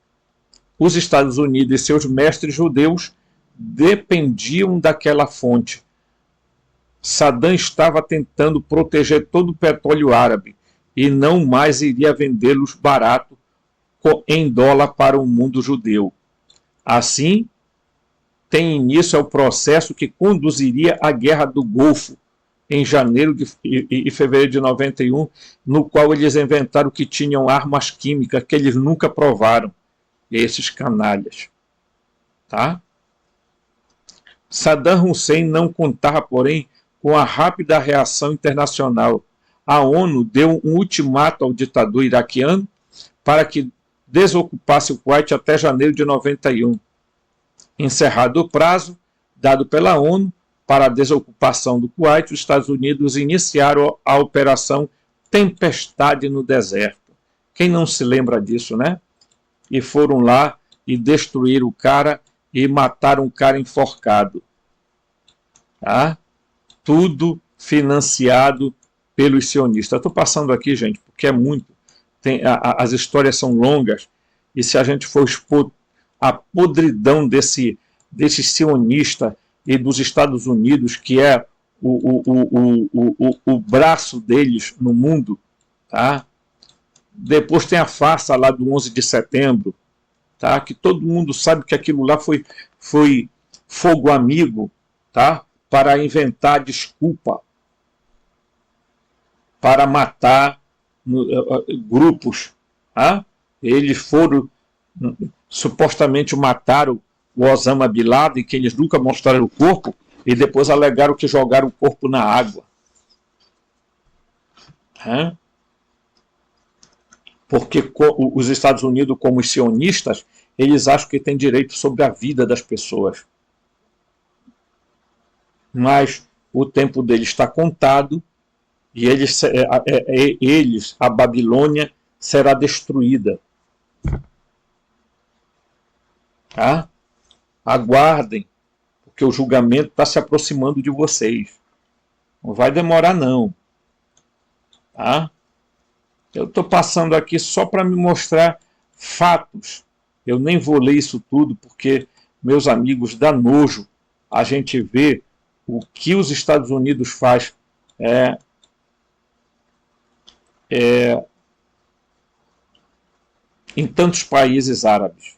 Speaker 1: Os Estados Unidos e seus mestres judeus dependiam daquela fonte. Saddam estava tentando proteger todo o petróleo árabe e não mais iria vendê-los barato em dólar para o mundo judeu. Assim, tem início ao processo que conduziria à Guerra do Golfo, em janeiro e fevereiro de 91, no qual eles inventaram que tinham armas químicas que eles nunca provaram, esses canalhas. Tá? Saddam Hussein não contava, porém, com a rápida reação internacional. A ONU deu um ultimato ao ditador iraquiano para que desocupasse o Kuwait até janeiro de 91. Encerrado o prazo dado pela ONU para a desocupação do Kuwait, os Estados Unidos iniciaram a Operação Tempestade no Deserto. Quem não se lembra disso, né? E foram lá e destruíram o cara e mataram o cara enforcado. Tá? Tudo financiado pelos sionistas. Estou passando aqui, gente, porque é muito. As histórias são longas, e se a gente for expor a podridão desse sionista e dos Estados Unidos, que é o braço deles no mundo, tá? Depois tem a farsa lá do 11 de setembro, tá? Que todo mundo sabe que aquilo lá foi fogo amigo, tá? Para inventar desculpa, para matar grupos. Tá? Eles foram, supostamente mataram o Osama Bin Laden, que eles nunca mostraram o corpo, e depois alegaram que jogaram o corpo na água. Tá? Porque os Estados Unidos, como os sionistas, eles acham que têm direito sobre a vida das pessoas. Mas o tempo deles está contado, e a Babilônia será destruída. Tá? Aguardem, porque o julgamento está se aproximando de vocês. Não vai demorar, não. Tá? Eu estou passando aqui só para me mostrar fatos. Eu nem vou ler isso tudo, porque, meus amigos, dá nojo a gente ver o que os Estados Unidos faz em tantos países árabes.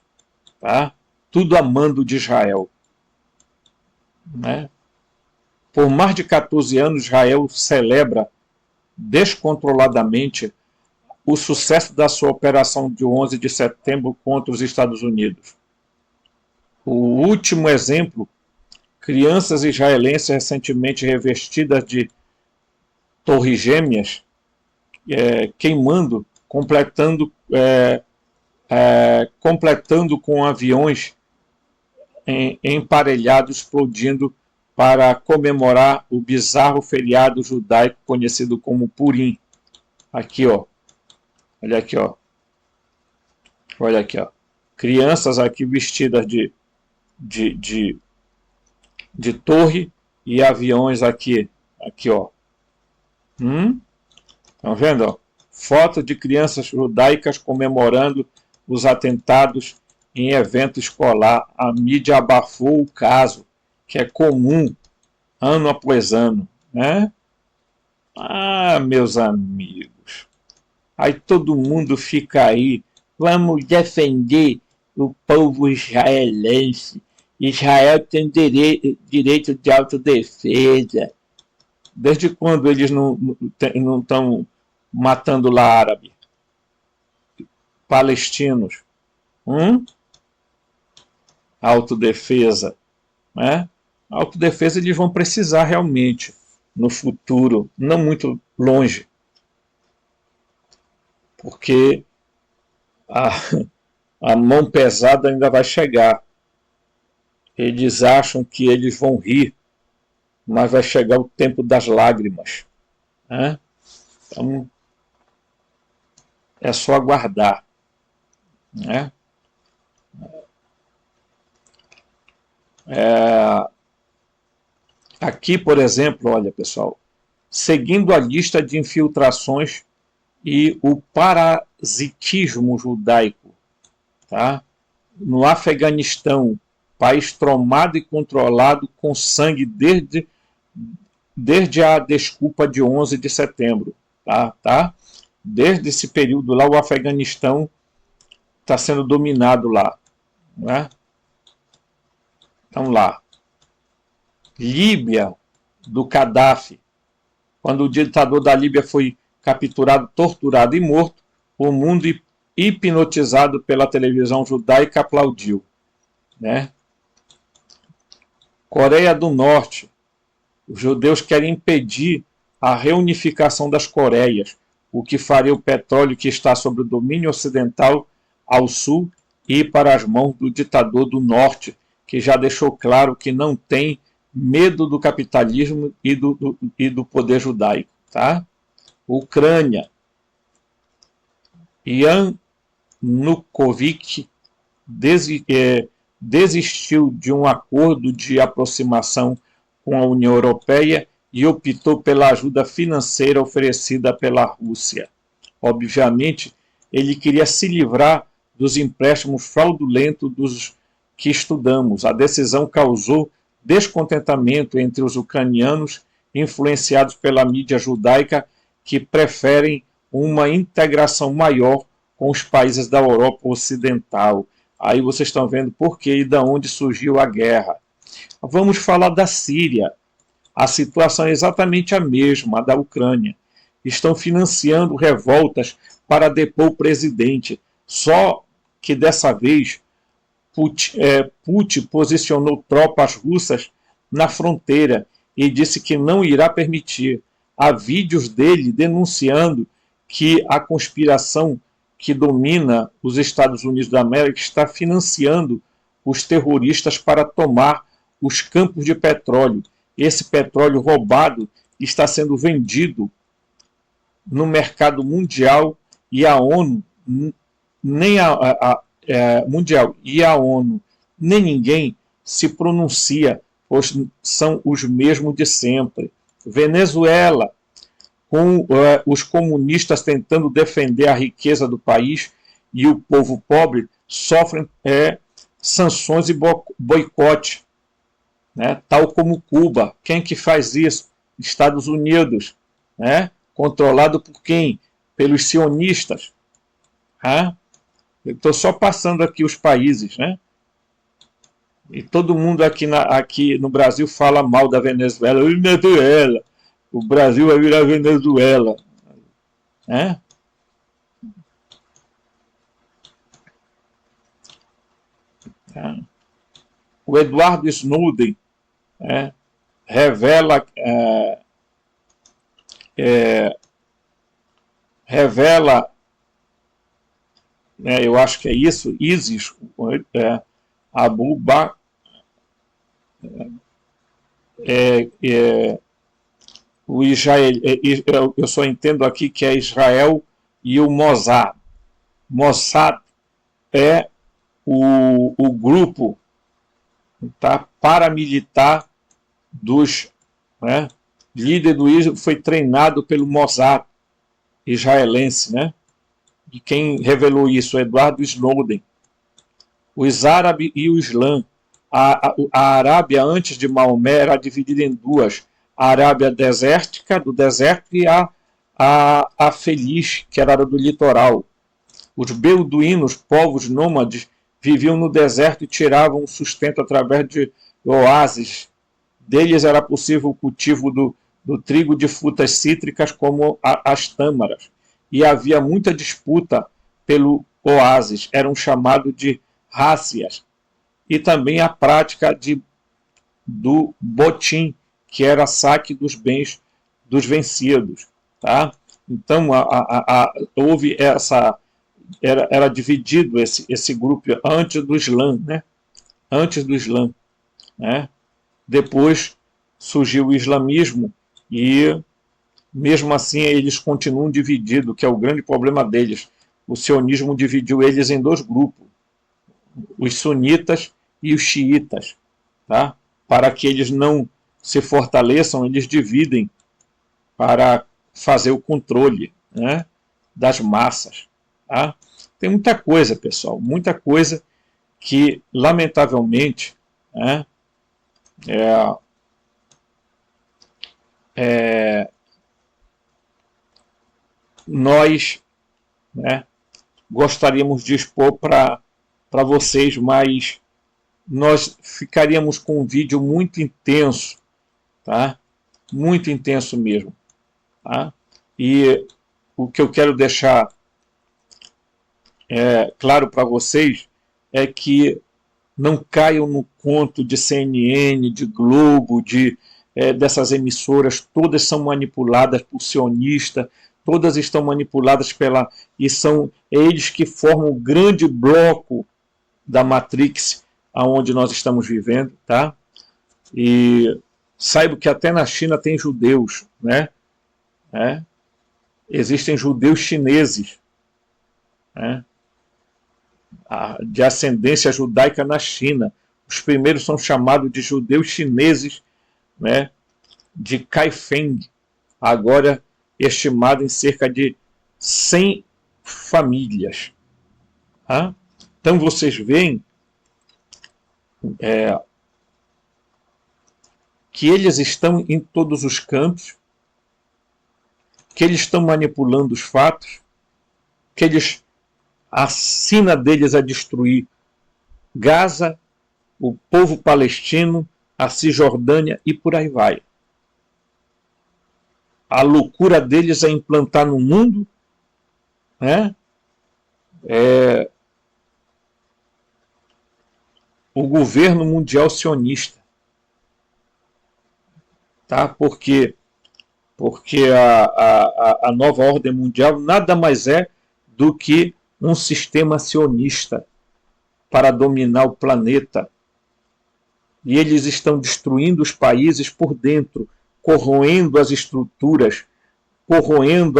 Speaker 1: Tá? Tudo a mando de Israel. Né? Por mais de 14 anos, Israel celebra descontroladamente o sucesso da sua operação de 11 de setembro contra os Estados Unidos. O último exemplo, crianças israelenses recentemente revestidas de torres gêmeas, queimando, completando com aviões emparelhados, explodindo para comemorar o bizarro feriado judaico conhecido como Purim. Aqui, ó. Olha aqui, ó. Olha aqui, ó. Crianças aqui vestidas de torre e aviões aqui. Aqui, ó. Estão vendo, ó? Foto de crianças judaicas comemorando os atentados em evento escolar. A mídia abafou o caso, que é comum ano após ano, né? Ah, meus amigos. Aí todo mundo fica aí, vamos defender o povo israelense. Israel tem direito de autodefesa. Desde quando eles não estão matando lá árabe? Palestinos. autodefesa, né? A autodefesa eles vão precisar realmente no futuro, não muito longe, porque a, a mão pesada ainda vai chegar. Eles acham que eles vão rir, mas vai chegar o tempo das lágrimas, né? Então, é só aguardar, né? Aqui, por exemplo, olha pessoal, seguindo a lista de infiltrações e o parasitismo judaico, tá? No Afeganistão, país tomado e controlado com sangue desde a desculpa de 11 de setembro. Tá? Desde esse período lá, o Afeganistão está sendo dominado lá. Né? Então lá. Líbia, do Gaddafi. Quando o ditador da Líbia foi capturado, torturado e morto, o mundo hipnotizado pela televisão judaica aplaudiu. Né? Coreia do Norte. Os judeus querem impedir a reunificação das Coreias, o que faria o petróleo que está sob o domínio ocidental ao sul ir para as mãos do ditador do Norte, que já deixou claro que não tem medo do capitalismo e do poder judaico. Tá? Ucrânia. Yanukovych desistiu de um acordo de aproximação com a União Europeia e optou pela ajuda financeira oferecida pela Rússia. Obviamente, ele queria se livrar dos empréstimos fraudulentos dos que estudamos. A decisão causou descontentamento entre os ucranianos, influenciados pela mídia judaica, que preferem uma integração maior com os países da Europa Ocidental. Aí vocês estão vendo por que e de onde surgiu a guerra. Vamos falar da Síria. A situação é exatamente a mesma, a da Ucrânia. Estão financiando revoltas para depor o presidente. Só que dessa vez Putin posicionou tropas russas na fronteira e disse que não irá permitir. Há vídeos dele denunciando que a conspiração que domina os Estados Unidos da América está financiando os terroristas para tomar os campos de petróleo. Esse petróleo roubado está sendo vendido no mercado mundial e a ONU nem mundial e a ONU nem ninguém se pronuncia, pois são os mesmos de sempre. Venezuela, com os comunistas tentando defender a riqueza do país e o povo pobre sofrem sanções e boicote, né? Tal como Cuba. Quem que faz isso? Estados Unidos, né? Controlado por quem? Pelos sionistas. Eu estou só passando aqui os países, né? E todo mundo aqui no Brasil fala mal da Venezuela. Venezuela. O Brasil vai virar Venezuela. Né? O Edward Snowden revela eu acho que é isso, ISIS, Abu Bakr, o Israel, eu só entendo aqui que é Israel e o Mossad. Mossad é o grupo, tá, paramilitar dos líder do Israel, foi treinado pelo Mossad israelense, né? E quem revelou isso? Edward Snowden. Os árabes e o Islã. A Arábia, antes de Maomé, era dividida em duas. A Arábia desértica, do deserto, e a feliz, que era do litoral. Os beduínos, povos nômades, viviam no deserto e tiravam o sustento através de oásis. Deles era possível o cultivo do trigo de frutas cítricas, como as tâmaras. E havia muita disputa pelo oásis, eram chamados de rácias. e também a prática do botim, que era saque dos bens dos vencidos. Tá? Então, houve essa... Era dividido esse grupo antes do Islã, né? Antes do Islã, né? Depois surgiu o islamismo e, mesmo assim, eles continuam divididos, que é o grande problema deles. O sionismo dividiu eles em dois grupos, os sunitas e os xiitas. Tá? Para que eles não se fortaleçam, eles dividem para fazer o controle, né, das massas. Tá? Tem muita coisa, pessoal, muita coisa que, lamentavelmente, né, nós, né, gostaríamos de expor para vocês, mas nós ficaríamos com um vídeo muito intenso, tá? Muito intenso mesmo. Tá? E o que eu quero deixar claro para vocês é que não caiam no conto de CNN, de Globo, dessas emissoras, todas são manipuladas por sionistas, todas estão manipuladas e são eles que formam o grande bloco da Matrix aonde nós estamos vivendo, tá? E saiba que até na China tem judeus, né? Existem judeus chineses, né? De ascendência judaica na China. Os primeiros são chamados de judeus chineses, né? De Kaifeng, agora estimado em cerca de 100 famílias. Tá? Então vocês veem que eles estão em todos os cantos, que eles estão manipulando os fatos, que a sina deles é destruir Gaza, o povo palestino, a Cisjordânia e por aí vai. A loucura deles é implantar no mundo, né, o governo mundial sionista. Tá? Porque a nova ordem mundial nada mais é do que um sistema sionista para dominar o planeta. E eles estão destruindo os países por dentro, corroendo as estruturas, corroendo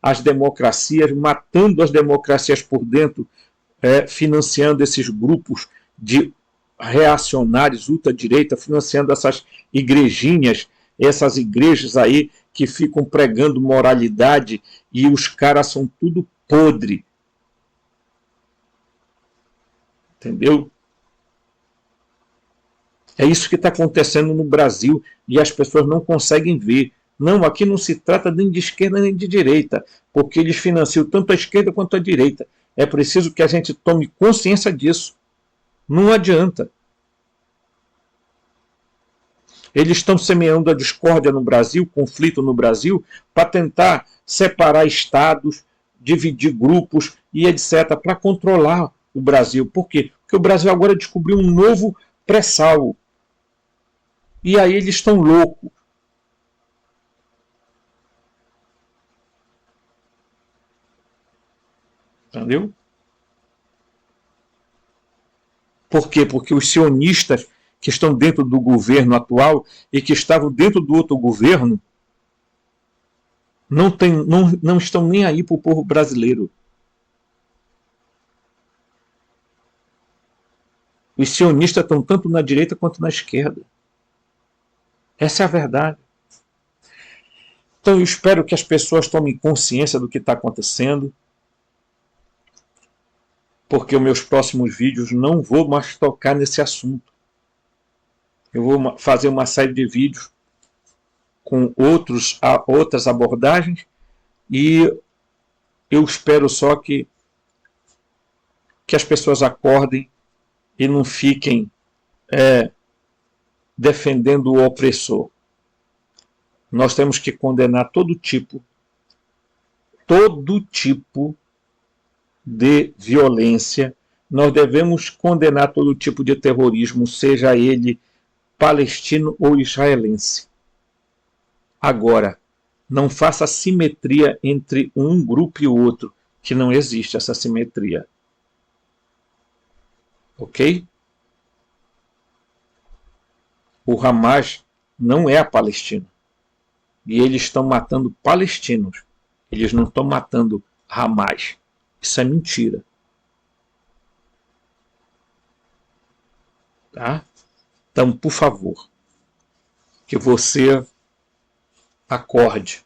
Speaker 1: as democracias, matando as democracias por dentro, financiando esses grupos de reacionários, ultradireita, financiando essas igrejinhas, essas igrejas aí que ficam pregando moralidade e os caras são tudo podre. Entendeu? É isso que está acontecendo no Brasil e as pessoas não conseguem ver. Não, aqui não se trata nem de esquerda nem de direita, porque eles financiam tanto a esquerda quanto a direita. É preciso que a gente tome consciência disso. Não adianta. Eles estão semeando a discórdia no Brasil, conflito no Brasil, para tentar separar estados, dividir grupos e etc., para controlar o Brasil. Por quê? Porque o Brasil agora descobriu um novo pré-sal. E aí eles estão loucos. Entendeu? Por quê? Porque os sionistas que estão dentro do governo atual e que estavam dentro do outro governo não estão nem aí para o povo brasileiro. Os sionistas estão tanto na direita quanto na esquerda. Essa é a verdade. Então eu espero que as pessoas tomem consciência do que está acontecendo, porque os meus próximos vídeos não vou mais tocar nesse assunto. Eu vou fazer uma série de vídeos com outras abordagens e eu espero só que as pessoas acordem e não fiquem defendendo o opressor. Nós temos que condenar todo tipo de violência, Nós devemos condenar todo tipo de terrorismo, seja ele palestino ou israelense. Agora, não faça simetria entre um grupo e o outro, que não existe essa simetria. Ok? O Hamas não é a Palestina. E eles estão matando palestinos. Eles não estão matando Hamas. Isso é mentira. Tá? Então, por favor, que você acorde.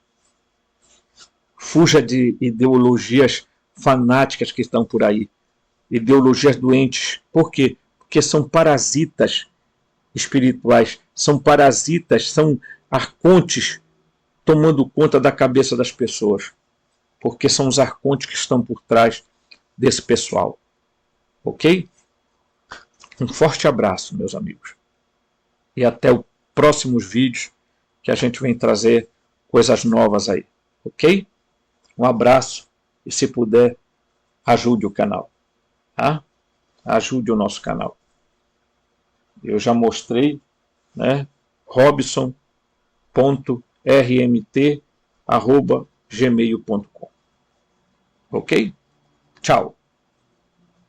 Speaker 1: Fuja de ideologias fanáticas que estão por aí. Ideologias doentes. Por quê? Porque são parasitas espirituais. São parasitas, são arcontes tomando conta da cabeça das pessoas. Porque são os arcontes que estão por trás desse pessoal. Ok? Um forte abraço, meus amigos. E até os próximos vídeos que a gente vem trazer coisas novas aí. Ok? Um abraço e, se puder, ajude o canal. Tá? Ajude o nosso canal. Eu já mostrei, né? robson.rmt@gmail.com. Ok? Tchau.